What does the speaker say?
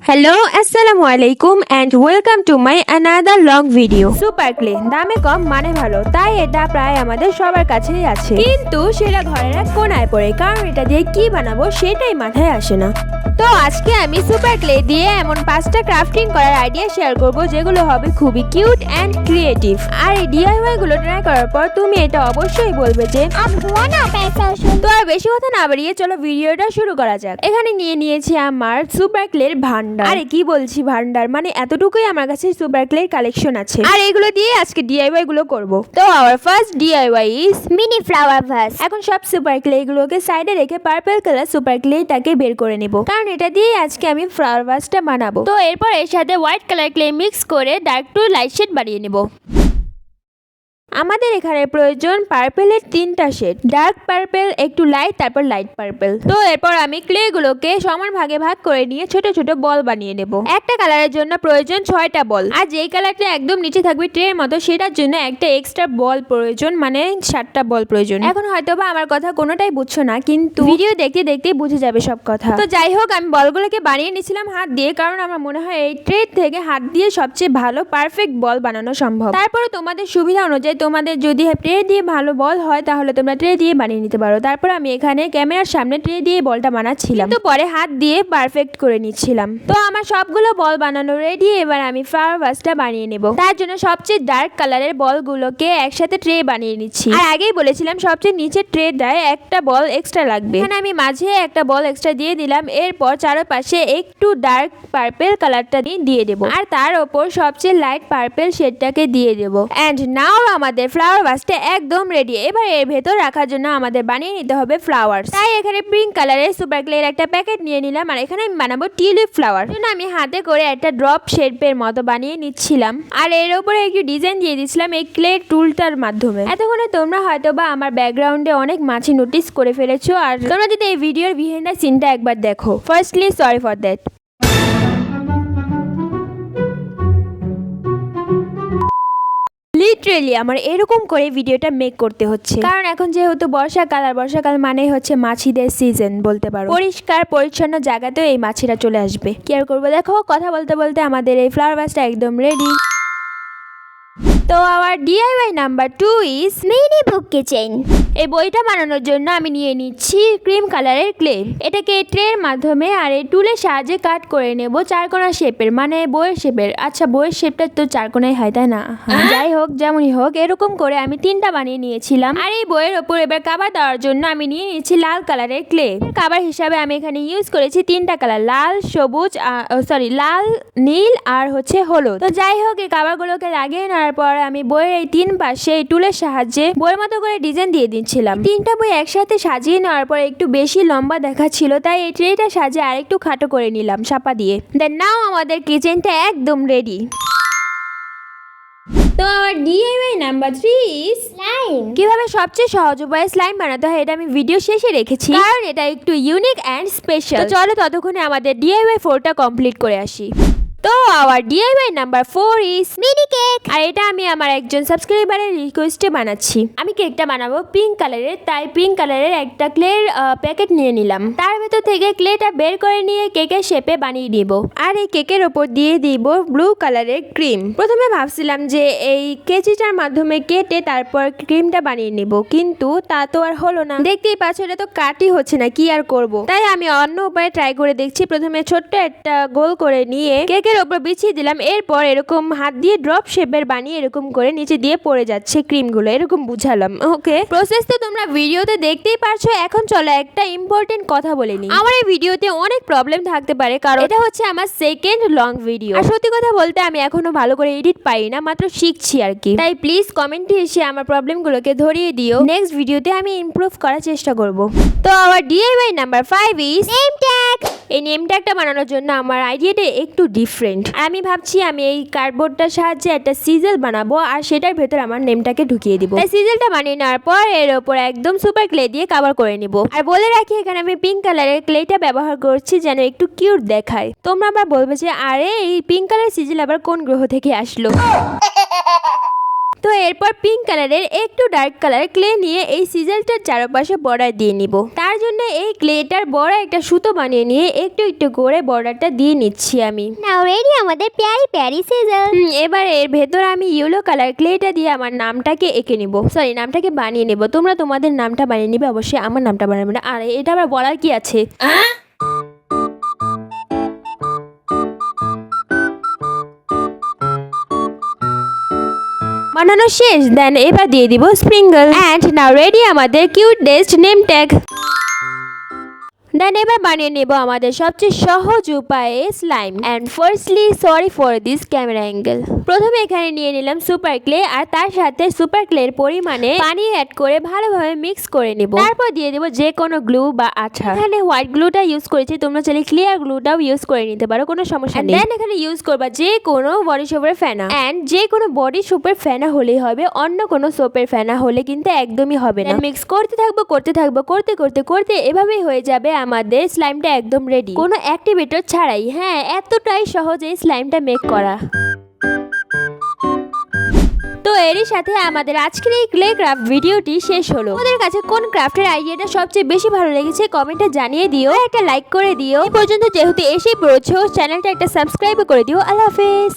Hello, Assalamualaikum and welcome to my another long video. Super clay দামে কম মানে ভালো, তাই এটা প্রায় আমাদের সবার কাছেই আছে, কিন্তু সেটা ঘরের এক কোনায় পড়ে, কারণ এটা দিয়ে কি বানাবো সেটাই মাথায় আসে না। তো আজকে আমি সুপার ক্লে দিয়ে এমন 5টা ক্রাফটিং করার আইডিয়া শেয়ার করব যেগুলো হবে খুবই কিউট অ্যান্ড ক্রিয়েটিভ। আর এই ডিআইওয়াই গুলো ট্রাই করার পর তুমি এটা অবশ্যই বলবে যে তো আর বেশি কথা না বাড়িয়ে চলো ভিডিওটা শুরু করা যাক। এখানে নিয়েছি আমার সুপার ক্লের ভান্ডার। আরে কি বলছি ভান্ডার, মানে এতটুকুই আমার কাছে সুপার ক্লের কালেকশন আছে, আর এগুলো দিয়ে আজকে ডিআইওয়াই গুলো করব। তো our first DIY is mini flower vase. এখন সব সুপার ক্লে গুলোকে সাইডে রেখে পার্পল কালার সুপার ক্লেটাকে বের করে নেব, কারণ এটা দিয়ে আজকে আমি ফ্লাওয়ার ভাসটা বানাবো। তো এরপর এর সাথে হোয়াইট কালার ক্লে মিক্স করে ডার্ক টু লাইট শেড বানিয়ে নেব। আমাদের এখানে প্রয়োজন পার্পেলের 3টা শেড, ডার্ক পার্পেল, একটু লাইট, তারপর লাইট পার্পেল। তো এরপর আমি ক্লে গুলোকে সমান ভাগে ভাগ করে নিয়ে ছোট ছোট বল বানিয়ে নেব। একটা কালারের জন্য প্রয়োজন 6টা বল, আর যেই কালারটা একদম নিচে থাকবে ট্রের মতো সেটার জন্য একটা এক্সট্রা বল প্রয়োজন, মানে 7টা বল প্রয়োজন। এখন হয়তোবা আমার কথা কোনোটাই বুঝছো না, কিন্তু ভিডিও দেখতে দেখতে বুঝে যাবে সব কথা। তো যাই হোক, আমি বলগুলোকে বানিয়ে নিয়েছিলাম হাত দিয়ে, কারণ আমার মনে হয় এই ট্রে থেকে হাত দিয়ে সবচেয়ে ভালো পারফেক্ট বল বানানো সম্ভব। তারপরে তোমাদের সুবিধা অনুযায়ী তোমাদের যদি ট্রে দিয়ে ভালো বল হয় তাহলে তোমরা ট্রে দিয়ে বানিয়ে নিতে পারো। তারপর আমি এখানে ক্যামেরার সামনে ট্রে দিয়ে বলটা বানাচ্ছিলাম, তো পরে হাত দিয়ে পারফেক্ট করে নিচ্ছিলাম। তো আমার সবগুলো বল বানানো রেডি। এবার আমি ফ্লাওয়ার ভাসটা বানিয়ে নেব। তার জন্য সবচেয়ে ডার্ক কালারের বলগুলোকে একসাথে ট্রে বানিয়ে নিচ্ছি। আর আগেই বলেছিলাম সবচেয়ে নিচের ট্রেটায় একটা বল এক্সট্রা লাগবে। এখানে আমি মাঝে একটা বল এক্সট্রা দিয়ে দিলাম। এরপর চারপাশে একটু ডার্ক পার্পল কালারটা দিয়ে দেবো, আর তার ওপর সবচেয়ে লাইট পার্পল শেডটাকে দিয়ে দেবো। এন্ড নাও আমাদের ফ্লাওয়ার ভাসটা একদম রেডি। এবার এর ভেতর রাখার জন্য আমাদের বানিয়ে নিতে হবে ফ্লাওয়ার্স। তাই এখানে পিঙ্ক কালারের সুপার ক্লের একটা প্যাকেট নিয়ে নিলাম, আর এখানে আমি বানাবো টিউলিপ ফ্লাওয়ার। জন্য আমি হাতে করে একটা ড্রপ শেপের মতো বানিয়ে নিচ্ছিলাম, আর এর উপরে একটু ডিজাইন দিয়ে দিচ্ছিলাম এই ক্লে টুলটার মাধ্যমে। এতক্ষণে তোমরা হয়তো বা আমার ব্যাকগ্রাউন্ডে অনেক মাছি নোটিস করে ফেলেছো, আর তোমরা যদি এই ভিডিওর বিহাইন্ড দ্য সিনটা একবার দেখো। Firstly sorry for that. Literally আমার এরকম করে ভিডিওটা মেক করতে হচ্ছে, কারণ এখন যেহেতু বর্ষাকাল, আর বর্ষাকাল মানে হচ্ছে মাছিদের সিজন বলতে পারো। পরিষ্কার পরিচ্ছন্ন জায়গাতেও এই মাছিরা চলে আসবে, কি আর করবো। দেখো কথা বলতে বলতে আমাদের এই ফ্লাওয়ার ভাসটা একদম রেডি। তো our DIY number 2 is mini book kitchen. এই বইটা বানানোর জন্য আমি নিয়ে নিচ্ছি ক্রিম কালারের ক্লে। এটাকে ট্রের মাধ্যমে আর এই টুলের সাহায্যে কাট করে নেব চারকোনা শেপের, মানে বইয়ের শেপের। আচ্ছা, বইয়ের শেপটা তো চারকোনাই হয় তাই না? যাই হোক, যেমনই হোক, এরকম করে আমি 3টা বানিয়ে নিয়েছিলাম। আর এই বইয়ের ওপর এবার কাভার দেওয়ার জন্য আমি নিয়ে নিয়েছি লাল কালারের ক্লে। কাভার হিসাবে আমি এখানে ইউজ করেছি 3টা কালার, লাল, সবুজ, লাল, নীল আর হচ্ছে হলুদ। তো যাই হোক, এই কাভারগুলোকে লাগিয়ে নেওয়ার পর আমি বইয়ের এই 3 পাশে এই টুলের সাহায্যে বইয়ের মতো করে ডিজাইন দিয়ে দিচ্ছিলাম। 3টা বই একসাথে সাজিয়ে নেওয়ার পর একটু বেশি লম্বা দেখাচ্ছিল, তাই এই ট্রেটা সাজিয়ে আরেকটু খাটো করে নিলাম চাপা দিয়ে। দেন নাও আমাদের কিচেনটা একদম রেডি। তো আমার ডিআইওয়াই নাম্বার 3 ইজ স্লাইম। কিভাবে সবচেয়ে সহজ উপায়ে স্লাইম বানাতে হয় এটা আমি ভিডিও শেষে রেখেছি, কারণ এটা একটু ইউনিক অ্যান্ড স্পেশাল। তো চলো ততক্ষণে আমাদের ডিআইওয়াই 4টা কমপ্লিট করে আসি। তো our DIY number 4 is mini cake. আর এটা আমি আমার একজন সাবস্ক্রাইবারের রিকোয়েস্টে বানাচ্ছি। আমি কেকটা বানাবো পিঙ্ক কালারের, তাই পিঙ্ক কালারের একটা ক্লের প্যাকেট নিয়ে নিলাম। তার ভেতর থেকে ক্লেটা বের করে নিয়ে কেকের শেপে বানিয়ে নিব, আর এই কেকের ওপর দিয়ে দিব ব্লু কালারের ক্রিম। প্রথমে ভাবছিলাম যে এই কেচিটার মাধ্যমে কেটে তারপর ক্রিমটা বানিয়ে নিব, কিন্তু তা তো আর হলো না। দেখতেই পাচ্ছ এটা তো কাটই হচ্ছে না, কি আর করব। তাই আমি অন্য উপায়ে ট্রাই করে দেখছি। প্রথমে ছোট্ট একটা গোল করে নিয়ে কেকের ওপর বিছিয়ে দিলাম। এরপর এরকম হাত দিয়ে ড্রপ শেপের বানিয়ে এরকম করে নিচে দিয়ে পড়ে যাচ্ছে ক্রিমগুলো, এরকম বুঝালাম। ওকে, প্রসেস তো তোমরা ভিডিওতে দেখতেই পারছো। এখন চলো একটা ইম্পর্টেন্ট কথা বলে নিই। আমার এই ভিডিওতে অনেক প্রবলেম থাকতে পারে, কারণ এটা হচ্ছে আমার সেকেন্ড লং ভিডিও। আর সত্যি কথা বলতে আমি এখনো ভালো করে এডিট পারি না, মাত্র শিখছি আর কি। তাই প্লিজ কমেন্টে এসে আমার প্রবলেমগুলোকে ধরিয়ে দিও। নেক্সট ভিডিওতে আমি ইমপ্রুভ করার চেষ্টা করব। তো আমার DIY number 5 is name tag. এই নেম ট্যাগটা বানানোর জন্য আমার আইডিয়াটা একটু ডিফারেন্ট। আমি ভাবছি আমি এই কার্ডবোর্ডটার সাহায্যে একটা সিজেল বানাবো, আর সেটার ভেতর আমার নেমটাকে ঢুকিয়ে দিব। তাই সিজেলটা বানিয়ে নেওয়ার পর এর ওপর একদম সুপার ক্লে দিয়ে কভার করে নিব। আর বলে রাখি, এখানে আমি পিঙ্ক কালারের ক্লেটা ব্যবহার করছি যেন একটু কিউট দেখায়। তোমরা আবার বলবে যে আরে এই পিঙ্ক কালার সিজেল আবার কোন গ্রহ থেকে আসলো। তো এরপর পিঙ্ক কালারের একটু ডার্ক কালার ক্লে নিয়ে এই সিজেলটার চারপাশে বর্ডার দিয়ে নিব। তার জন্য এই ক্লেটার বড় একটা সুতো বানিয়ে নিয়ে একটু একটু করে বর্ডারটা দিয়ে নিচ্ছি আমি। নাও রেডি আমাদের প্যারি প্যারি সিজল। এবার এর ভেতর আমি ইয়েলো কালার ক্লেটা দিয়ে আমার নামটাকে এঁকে নিব, সরি নামটাকে বানিয়ে নেব। তোমরা তোমাদের নামটা বানিয়ে নিবে, অবশ্যই আমার নামটা বানাবে না। আর এটা আবার বলার কি আছে। বানানো শেষ, দেন এবার দিয়ে দিব স্প্রিঙ্গল। অ্যান্ড নাও রেডি আমাদের কিউটেস্ট নেম ট্যাগ। দেন এবার বানিয়ে নেব আমাদের সবচেয়ে সহজ উপায়ে slime. And firstly sorry for this camera angle. প্রথমে এখানে নিয়ে নিলাম সুপার ক্লে আর তার সাথে সুপার ক্লের পরিমাণে পানি অ্যাড করে ভালোভাবে মিক্স করে নেব। তারপর দিয়ে দেবো যে কোনো গ্লু বা আঠা। এখানে হোয়াইট গ্লুটা ইউজ করেছি, তোমরা চাইলে ক্লিয়ার গ্লুটাও ইউজ করে নিতে পারো, কোনো সমস্যা নেই। দেন এখানে ইউজ করবা যে কোনো বডি সোপের ফেনা। অ্যান্ড যে কোনো বডি সোপের ফেনা হলেই হবে, অন্য কোনো সোপের ফেনা হলে কিন্তু একদমই হবে না। মিক্স করতে থাকবো করতে করতে এভাবেই হয়ে যাবে আমাদের স্লাইমটা একদম রেডি, কোনো অ্যাক্টিভেটর ছাড়াই। হ্যাঁ, এতটাই সহজ এই স্লাইমটা মেক করা। তো এরই সাথে আমাদের আজকের এই ক্লে ক্রাফট ভিডিওটি শেষ হলো। তোমাদের কাছে কোন ক্রাফটের আইডিয়াটা সবচেয়ে বেশি ভালো লেগেছে কমেন্টে জানিয়ে দিও, একটা লাইক করে দিও। এই পর্যন্ত যেহেতু এসেই পড়েছো, চ্যানেলটা একটা সাবস্ক্রাইব করে দিও। আল্লাহ হাফেজ।